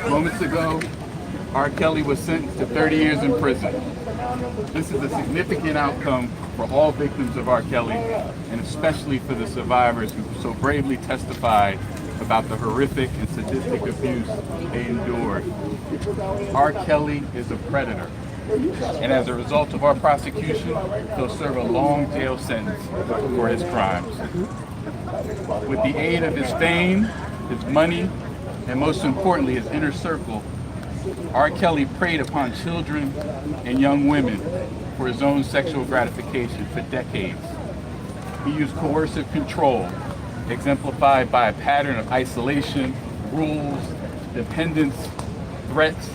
Moments ago, R. Kelly was sentenced to 30 years in prison. This is a significant outcome for all victims of R. Kelly, and especially for the survivors who so bravely testified about the horrific and sadistic abuse they endured. R. Kelly is a predator, and as a result of our prosecution, he'll serve a long jail sentence for his crimes. With the aid of his fame, his money, and most importantly, his inner circle, R. Kelly preyed upon children and young women for his own sexual gratification for decades. He used coercive control, exemplified by a pattern of isolation, rules, dependence, threats,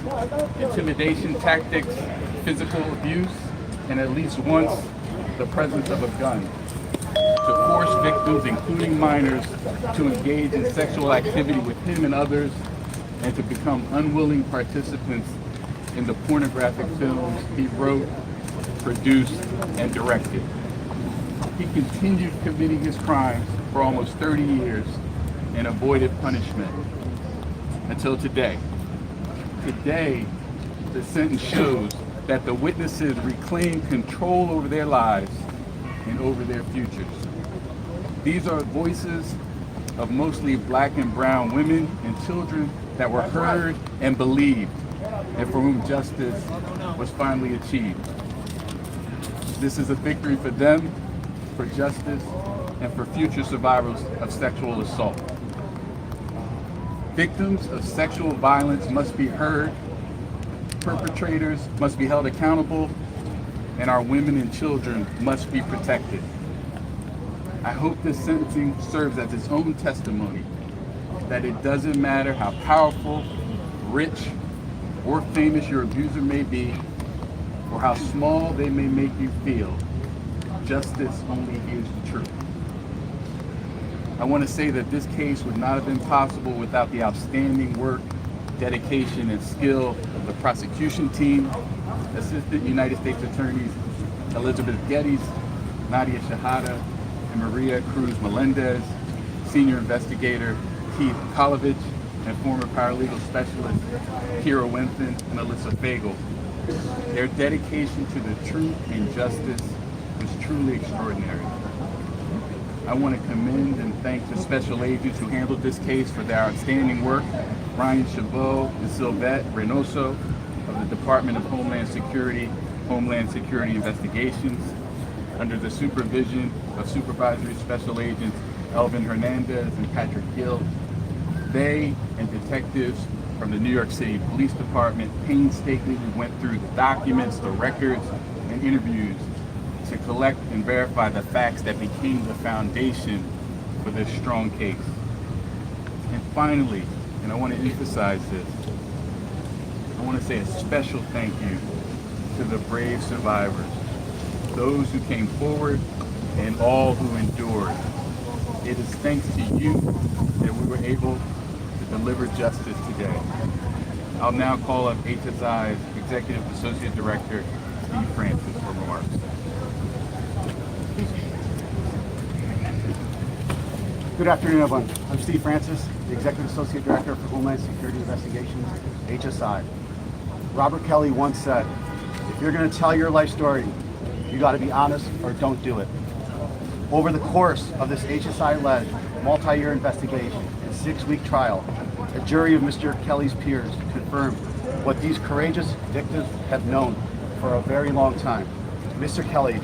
intimidation tactics, physical abuse, and at least once, the presence of a gun, to force victims, including minors, to engage in sexual activity with him and others, and to become unwilling participants in the pornographic films he wrote, produced, and directed. He continued committing his crimes for almost 30 years and avoided punishment until today. Today, the sentence shows that the witnesses reclaim control over their lives and over their futures. These are voices of mostly black and brown women and children that were heard and believed, and for whom justice was finally achieved. This is a victory for them, for justice, and for future survivors of sexual assault. Victims of sexual violence must be heard, perpetrators must be held accountable, and our women and children must be protected. I hope this sentencing serves as its own testimony that it doesn't matter how powerful, rich, or famous your abuser may be, or how small they may make you feel, justice only hears the truth. I want to say that this case would not have been possible without the outstanding work, dedication, and skill of the prosecution team, Assistant United States Attorneys Elizabeth Geddes, Nadia Shahada, and Maria Cruz Melendez, Senior Investigator Keith Kolovich, and former paralegal specialist Kira Winston and Alyssa Fagel. Their dedication to the truth and justice was truly extraordinary. I want to commend and thank the special agents who handled this case for their outstanding work, Ryan Chabot and Sylvette Reynoso of the Department of Homeland Security Investigations, under the supervision of Supervisory Special Agents Elvin Hernandez and Patrick Gill. They and detectives from the New York City Police Department painstakingly went through the documents, the records, and interviews to collect and verify the facts that became the foundation for this strong case. And finally, and I want to emphasize this, I want to say a special thank you to the brave survivors, those who came forward and all who endured. It is thanks to you that we were able to deliver justice today. I'll now call up HSI's Executive Associate Director, Steve Francis, for remarks. Good afternoon, everyone. I'm Steve Francis, the Executive Associate Director for Homeland Security Investigations, HSI. Robert Kelly once said, if you're going to tell your life story, you got to be honest or don't do it. Over the course of this HSI-led multi-year investigation and 6-week trial, a jury of Mr. Kelly's peers confirmed what these courageous victims have known for a very long time. Mr. Kelly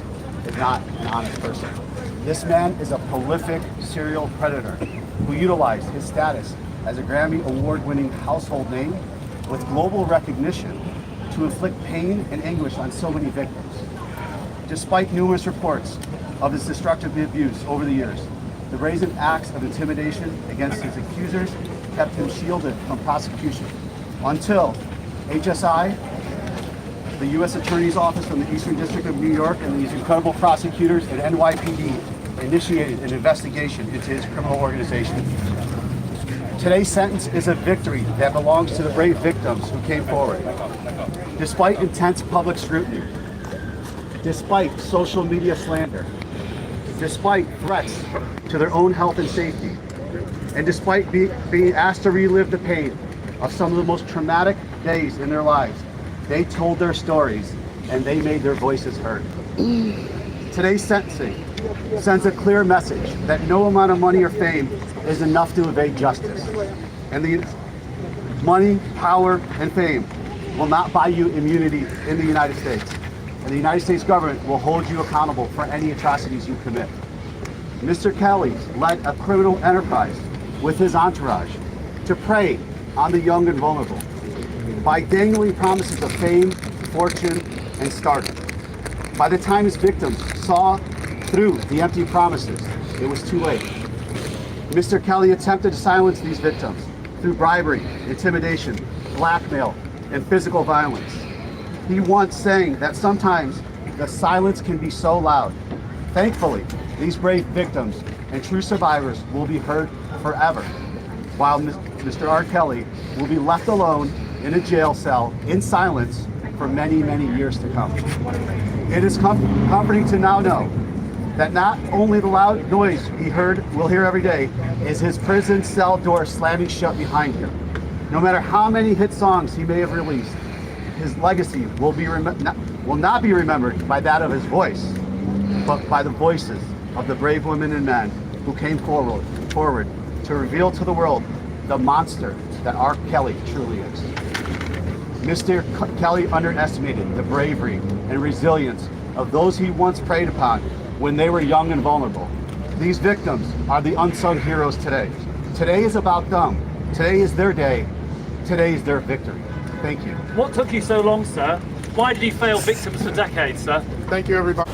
is not an honest person. This man is a prolific serial predator who utilized his status as a Grammy Award-winning household name with global recognition to inflict pain and anguish on so many victims. Despite numerous reports of his destructive abuse over the years, the brazen acts of intimidation against his accusers kept him shielded from prosecution until HSI, the U.S. Attorney's Office from the Eastern District of New York, and these incredible prosecutors at NYPD initiated an investigation into his criminal organization. Today's sentence is a victory that belongs to the brave victims who came forward. Despite intense public scrutiny, despite social media slander, despite threats to their own health and safety, and despite being asked to relive the pain of some of the most traumatic days in their lives, they told their stories and they made their voices heard. Today's sentencing sends a clear message that no amount of money or fame is enough to evade justice. And the money, power, and fame will not buy you immunity in the United States. And the United States government will hold you accountable for any atrocities you commit. Mr. Kelly led a criminal enterprise with his entourage to prey on the young and vulnerable by dangling promises of fame, fortune, and stardom. By the time his victims saw through the empty promises, it was too late. Mr. Kelly attempted to silence these victims through bribery, intimidation, blackmail, and physical violence. He once sang that sometimes the silence can be so loud. Thankfully, these brave victims and true survivors will be heard forever, while Mr. R. Kelly will be left alone in a jail cell in silence for many, many years to come. It is comforting to now know that not only the loud noise we'll hear every day is his prison cell door slamming shut behind him. No matter how many hit songs he may have released, his legacy will not be remembered by that of his voice, but by the voices of the brave women and men who came forward to reveal to the world the monster that R. Kelly truly is. Mr. Kelly underestimated the bravery and resilience of those he once preyed upon when they were young and vulnerable. These victims are the unsung heroes today. Today is about them. Today is their day. Today is their victory. Thank you. What took you so long, sir? Why did you fail victims for decades, sir? Thank you, everybody.